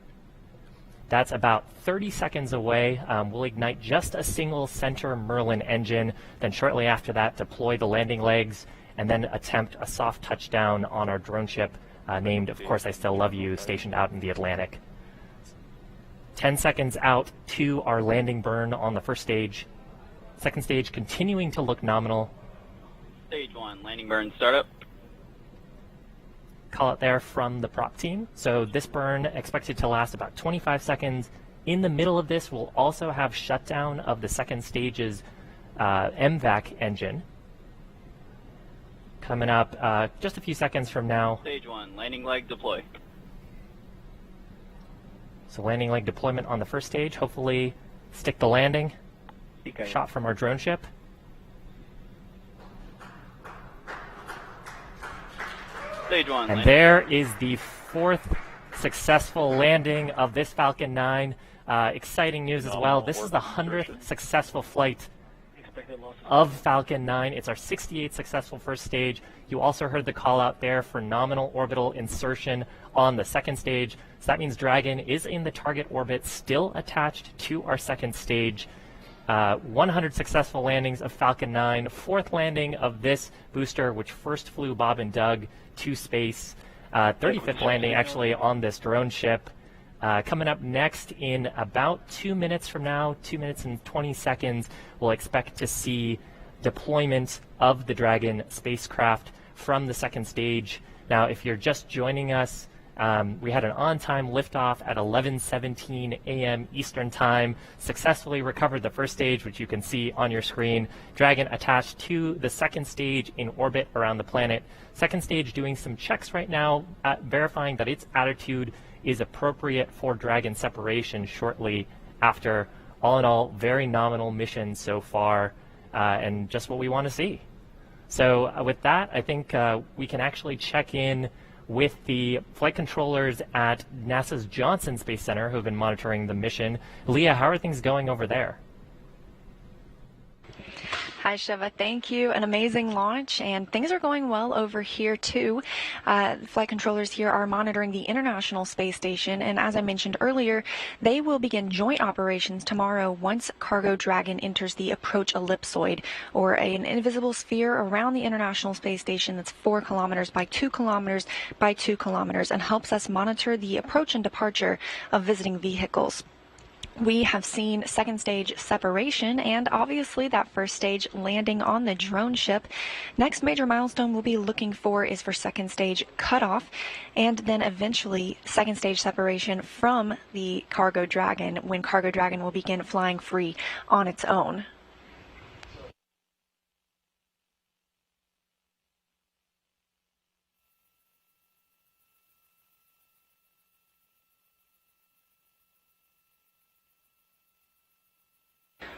That's about 30 seconds away. We'll ignite just a single center Merlin engine, then shortly after that deploy the landing legs, and then attempt a soft touchdown on our drone ship named, of course, I Still Love You, stationed out in the Atlantic. 10 seconds out to our landing burn on the first stage. Second stage continuing to look nominal. Stage 1, landing burn startup. Call it there from the prop team. So this burn expected to last about 25 seconds. In the middle of this, we'll also have shutdown of the second stage's MVAC engine. Coming up just a few seconds from now. Stage 1, landing leg deploy. So landing leg deployment on the first stage. Hopefully stick the landing. Okay. Shot from our drone ship. Stage 1, And landing. there is the fourth successful landing of this Falcon 9. Exciting news as well. This is the 100th successful flight of Falcon 9. It's our 68th successful first stage. You also heard the call out there for nominal orbital insertion on the second stage. So that means Dragon is in the target orbit, still attached to our second stage. 100 successful landings of Falcon 9, fourth landing of this booster, which first flew Bob and Doug to space. 35th landing actually on this drone ship. Coming up next in about 2 minutes from now, 2 minutes and 20 seconds, we'll expect to see deployment of the Dragon spacecraft from the second stage. Now, if you're just joining us, we had an on-time liftoff at 11:17 a.m. Eastern Time, successfully recovered the first stage, which you can see on your screen. Dragon attached to the second stage in orbit around the planet. Second stage doing some checks right now, verifying that its attitude is appropriate for Dragon separation shortly after. All in all, very nominal mission so far, and just what we want to see. So with that, I think we can actually check in with the flight controllers at NASA's Johnson Space Center who have been monitoring the mission. Leah, how are things going over there? Hi, Shiva. Thank you. An amazing launch, and things are going well over here, too. Flight controllers here are monitoring the International Space Station, and as I mentioned earlier, they will begin joint operations tomorrow once Cargo Dragon enters the approach ellipsoid, or an invisible sphere around the International Space Station that's 4 kilometers by 2 kilometers by 2 kilometers, and helps us monitor the approach and departure of visiting vehicles. We have seen second stage separation and obviously that first stage landing on the drone ship. Next major milestone we'll be looking for is for second stage cutoff, and then eventually second stage separation from the Cargo Dragon, when Cargo Dragon will begin flying free on its own.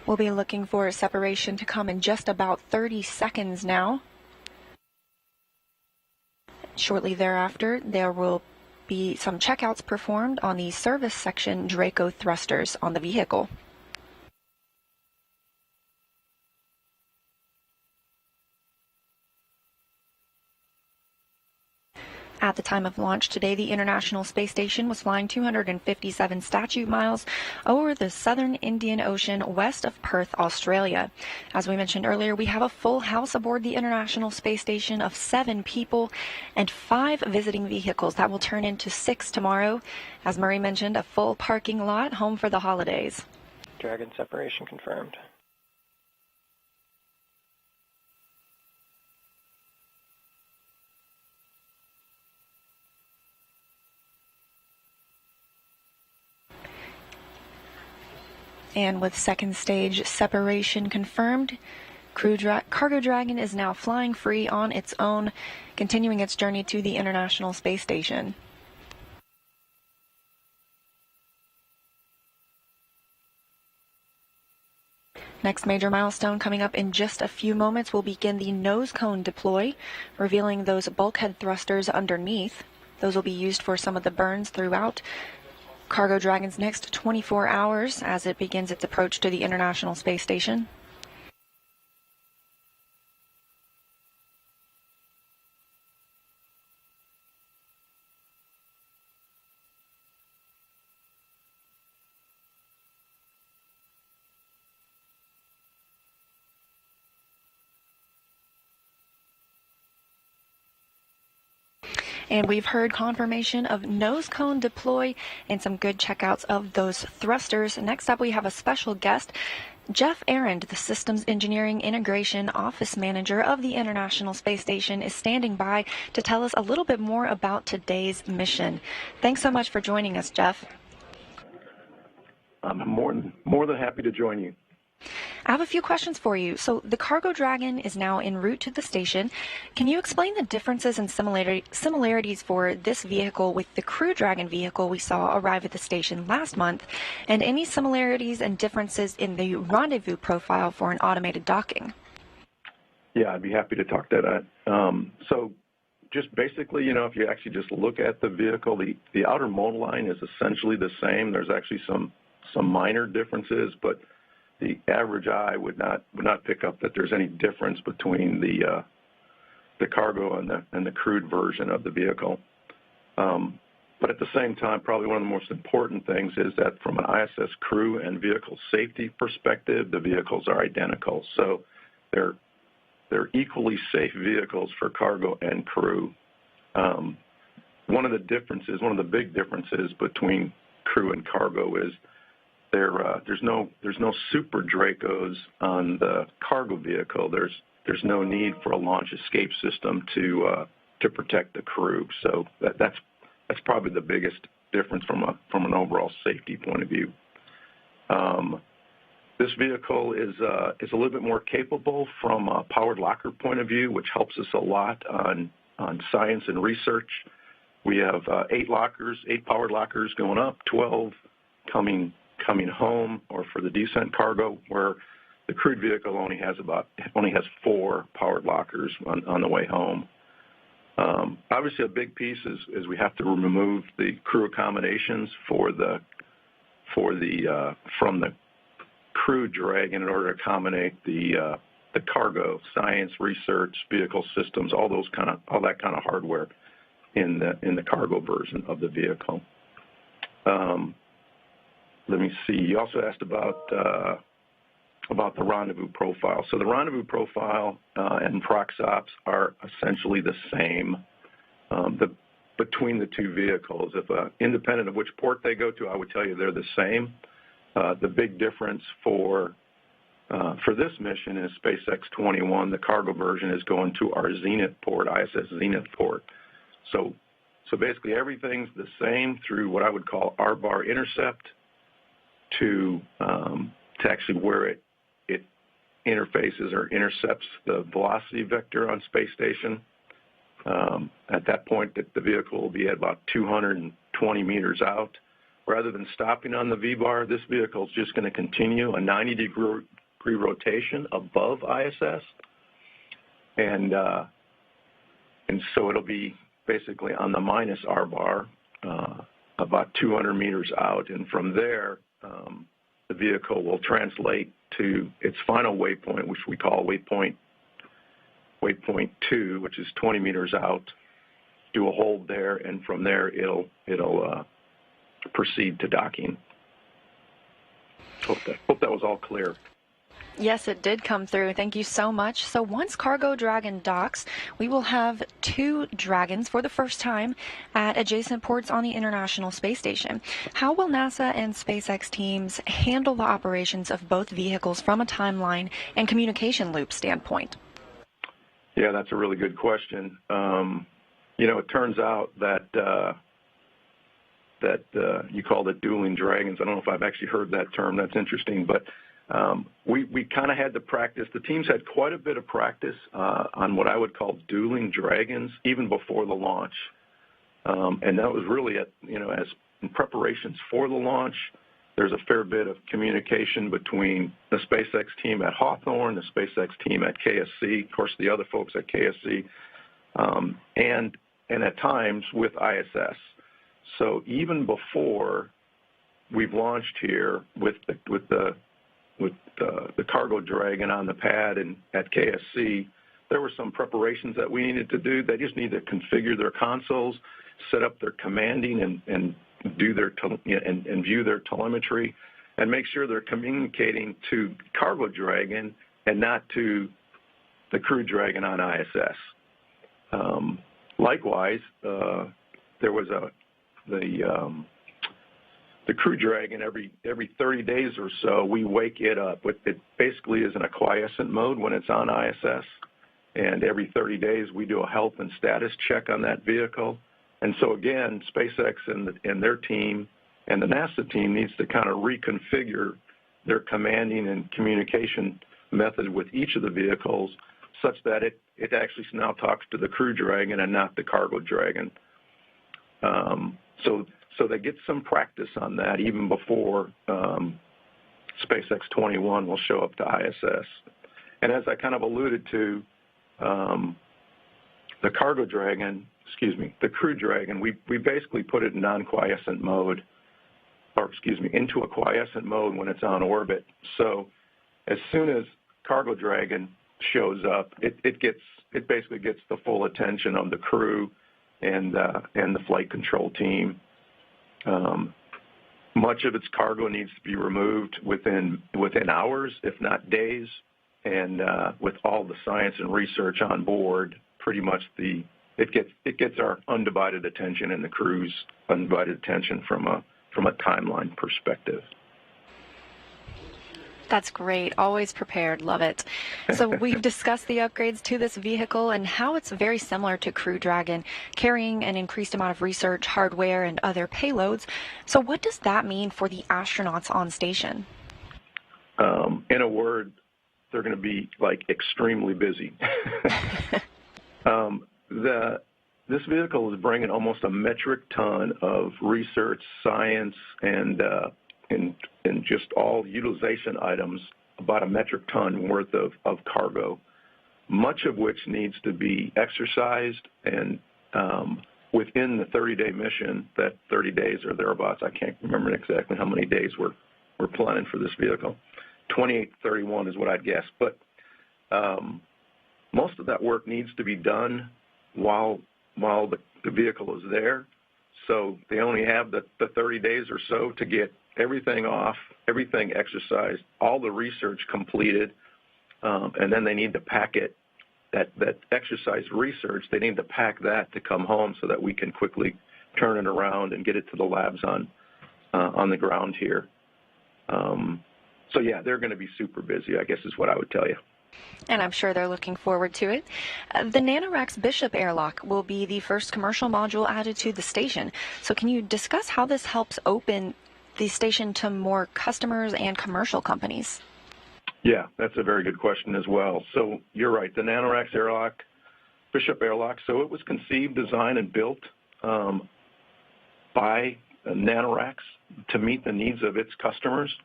We'll be looking for separation to come in just about 30 seconds now. Shortly thereafter, there will be some checkouts performed on the service section Draco thrusters on the vehicle. At the time of launch today, the International Space Station was flying 257 statute miles over the southern Indian Ocean west of Perth, Australia. As we mentioned earlier, we have a full house aboard the International Space Station of 7 people and 5 visiting vehicles. That will turn into 6 tomorrow. As Murray mentioned, a full parking lot, home for the holidays. Dragon separation confirmed. And with second stage separation confirmed, Cargo Dragon is now flying free on its own, continuing its journey to the International Space Station. Next major milestone coming up in just a few moments will begin the nose cone deploy, revealing those bulkhead thrusters underneath. Those will be used for some of the burns throughout Cargo Dragon's next 24 hours as it begins its approach to the International Space Station. And we've heard confirmation of nose cone deploy and some good checkouts of those thrusters. Next up, we have a special guest. Jeff Arend, the Systems Engineering Integration Office Manager of the International Space Station, is standing by to tell us a little bit more about today's mission. Thanks so much for joining us, Jeff. I'm more than happy to join you. I have a few questions for you. So the Cargo Dragon is now en route to the station. Can you explain the differences and similarities for this vehicle with the Crew Dragon vehicle we saw arrive at the station last month, and any similarities and differences in the rendezvous profile for an automated docking? Yeah, I'd be happy to talk to that. So just basically, if you actually just look at the vehicle, the outer mold line is essentially the same. There's actually some minor differences, but the average eye would not pick up that there's any difference between the cargo and the crewed version of the vehicle. But at the same time, probably one of the most important things is that from an ISS crew and vehicle safety perspective, the vehicles are identical. So they're equally safe vehicles for cargo and crew. One of the big differences between crew and cargo is there's no super Dracos on the cargo vehicle. There's no need for a launch escape system to protect the crew. So that's probably the biggest difference from an overall safety point of view. This vehicle is a little bit more capable from a powered locker point of view, which helps us a lot on science and research. We have 8 powered lockers going up, 12 coming home or for the descent cargo, where the crewed vehicle only has 4 powered lockers on the way home. Obviously, a big piece is we have to remove the crew accommodations from the Crew Dragon in order to accommodate the cargo, science, research, vehicle systems, all that kind of hardware in the cargo version of the vehicle. Let me see. You also asked about the rendezvous profile. So the rendezvous profile and proxops are essentially the same between the two vehicles. If independent of which port they go to, I would tell you they're the same. The big difference for this mission is SpaceX 21. The cargo version is going to our Zenith port, ISS Zenith port. So basically everything's the same through what I would call R-bar intercept to actually where it interfaces or intercepts the velocity vector on space station. At that point, the vehicle will be at about 220 meters out. Rather than stopping on the V-bar, this vehicle is just going to continue a 90-degree rotation above ISS, and so it'll be basically on the minus R-bar, about 200 meters out, and from there, the vehicle will translate to its final waypoint, which we call waypoint 2, which is 20 meters out, do a hold there, and from there it'll proceed to docking. Hope that was all clear. Yes, it did come through. Thank you so much. So once Cargo Dragon docks, we will have 2 Dragons for the first time at adjacent ports on the International Space Station. How will NASA and SpaceX teams handle the operations of both vehicles from a timeline and communication loop standpoint? Yeah, that's a really good question. It turns out that you called it dueling dragons. I don't know if I've actually heard that term. That's interesting, but we kind of had to practice. The teams had quite a bit of practice on what I would call dueling dragons even before the launch, and that was really as in preparations for the launch. There's a fair bit of communication between the SpaceX team at Hawthorne, the SpaceX team at KSC, of course the other folks at KSC, and at times with ISS. So even before we've launched here with the Cargo Dragon on the pad and at KSC, there were some preparations that we needed to do. They just need to configure their consoles, set up their commanding, and do their and view their telemetry, and make sure they're communicating to Cargo Dragon and not to the Crew Dragon on ISS. Likewise, there was the Crew Dragon, every 30 days or so, we wake it up. It basically is in a quiescent mode when it's on ISS, and every 30 days we do a health and status check on that vehicle. And so again, SpaceX and their team and the NASA team needs to kind of reconfigure their commanding and communication method with each of the vehicles such that it actually now talks to the Crew Dragon and not the Cargo Dragon. So they get some practice on that even before SpaceX 21 will show up to ISS. And as I kind of alluded to, the Crew Dragon, we basically put it in non-quiescent mode, into a quiescent mode when it's on orbit. So as soon as Cargo Dragon shows up, it basically gets the full attention of the crew and the flight control team. Much of its cargo needs to be removed within hours, if not days, and with all the science and research on board, pretty much it gets our undivided attention and the crew's undivided attention from a timeline perspective. That's great. Always prepared. Love it. So we've discussed the upgrades to this vehicle and how it's very similar to Crew Dragon, carrying an increased amount of research, hardware, and other payloads. So what does that mean for the astronauts on station? In a word, they're going to be extremely busy. This vehicle is bringing almost a metric ton of research, science, and just all utilization items, about a metric ton worth of cargo, much of which needs to be exercised and within the 30-day mission, that 30 days or thereabouts, I can't remember exactly how many days we're planning for this vehicle. 28 to 31 is what I'd guess. But most of that work needs to be done while the vehicle is there. So they only have the 30 days or so to get everything off, everything exercised, all the research completed, and then they need to pack it, that exercise research, they need to pack that to come home so that we can quickly turn it around and get it to the labs on the ground here. So yeah, they're going to be super busy, I guess is what I would tell you. And I'm sure they're looking forward to it. The Nanoracks Bishop Airlock will be the first commercial module added to the station. So can you discuss how this helps open the station to more customers and commercial companies? Yeah, that's a very good question as well. So you're right, the Nanoracks Bishop Airlock, so it was conceived, designed, and built by Nanoracks to meet the needs of its customers.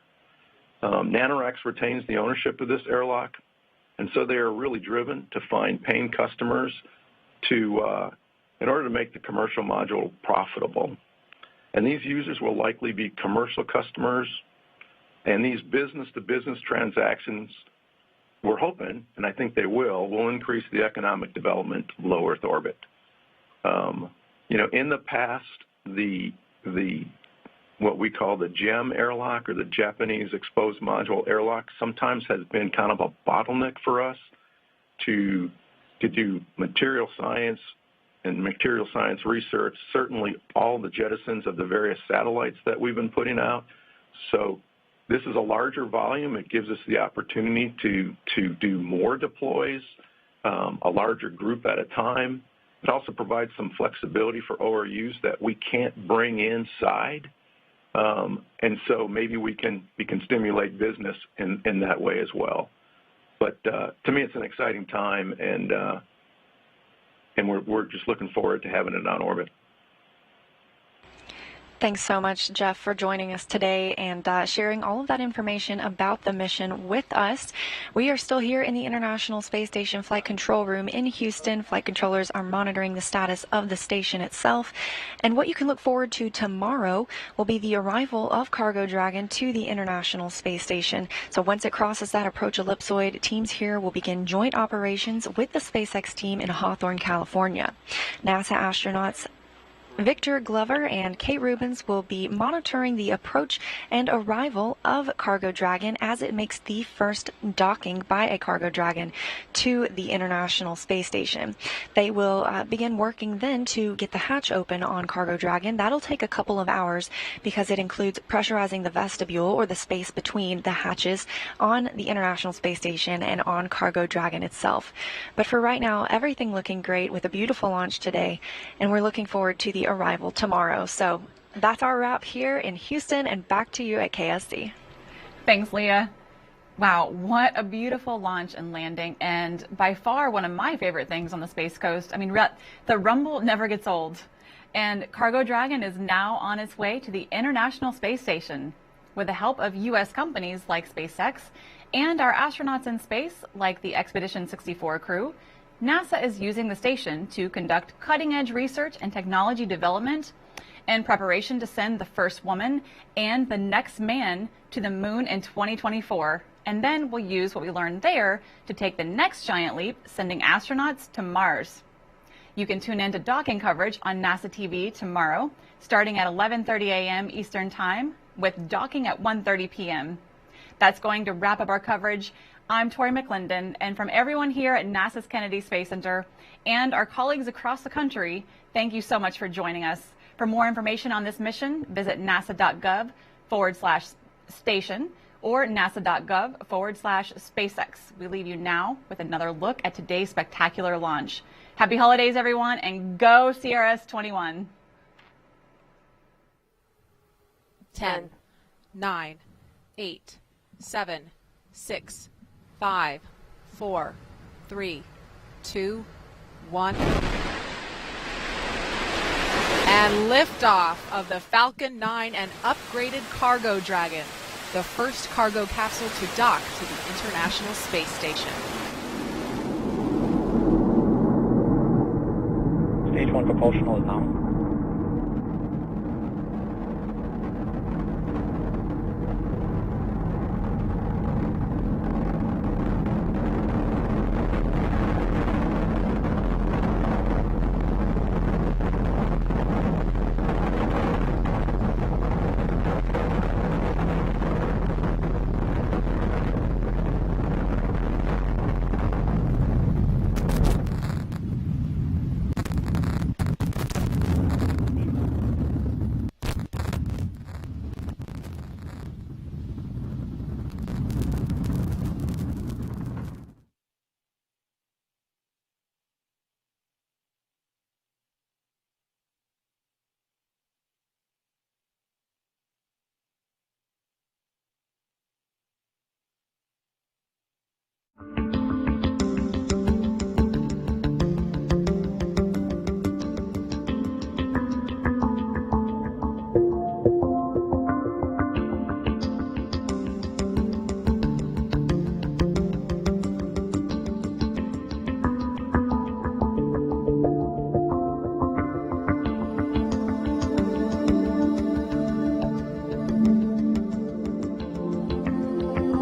Nanoracks retains the ownership of this airlock, and so they are really driven to find paying customers in order to make the commercial module profitable. And these users will likely be commercial customers, and these business-to-business transactions, we're hoping, and I think they will increase the economic development of low Earth orbit. In the past, what we call the GEM airlock, or the Japanese Exposed Module Airlock, sometimes has been kind of a bottleneck for us to do material science and material science research, certainly all the jettisons of the various satellites that we've been putting out. So this is a larger volume. It gives us the opportunity to do more deploys, a larger group at a time. It also provides some flexibility for ORUs that we can't bring inside. And so maybe we can stimulate business in that way as well. But to me, it's an exciting time, and we're just looking forward to having it on orbit. Thanks so much, Jeff, for joining us today and sharing all of that information about the mission with us. We are still here in the International Space Station Flight Control Room in Houston. Flight controllers are monitoring the status of the station itself. And what you can look forward to tomorrow will be the arrival of Cargo Dragon to the International Space Station. So once it crosses that approach ellipsoid, teams here will begin joint operations with the SpaceX team in Hawthorne, California. NASA astronauts Victor Glover and Kate Rubens will be monitoring the approach and arrival of Cargo Dragon as it makes the first docking by a Cargo Dragon to the International Space Station. They will begin working then to get the hatch open on Cargo Dragon. That'll take a couple of hours because it includes pressurizing the vestibule or the space between the hatches on the International Space Station and on Cargo Dragon itself. But for right now, everything looking great with a beautiful launch today, and we're looking forward to the arrival tomorrow. So that's our wrap here in Houston, and back to you at KSC. Thanks, Leah. Wow, what a beautiful launch and landing, and by far one of my favorite things on the Space Coast. I mean, the rumble never gets old. And Cargo Dragon is now on its way to the International Space Station. With the help of U.S. companies like SpaceX and our astronauts in space like the Expedition 64 crew, NASA is using the station to conduct cutting-edge research and technology development in preparation to send the first woman and the next man to the moon in 2024. And then we'll use what we learned there to take the next giant leap, sending astronauts to Mars. You can tune in to docking coverage on NASA TV tomorrow, starting at 11:30 a.m. Eastern Time, with docking at 1:30 p.m. That's going to wrap up our coverage. I'm Tori McClendon, and from everyone here at NASA's Kennedy Space Center and our colleagues across the country, thank you so much for joining us. For more information on this mission, visit nasa.gov/station or nasa.gov/SpaceX. We leave you now with another look at today's spectacular launch. Happy holidays, everyone, and go CRS-21. 10, 9, 8, 7, 6, 5, 4, 3, 2, 1. And liftoff of the Falcon 9 and upgraded Cargo Dragon, the first cargo capsule to dock to the International Space Station. Stage 1 propulsion is down.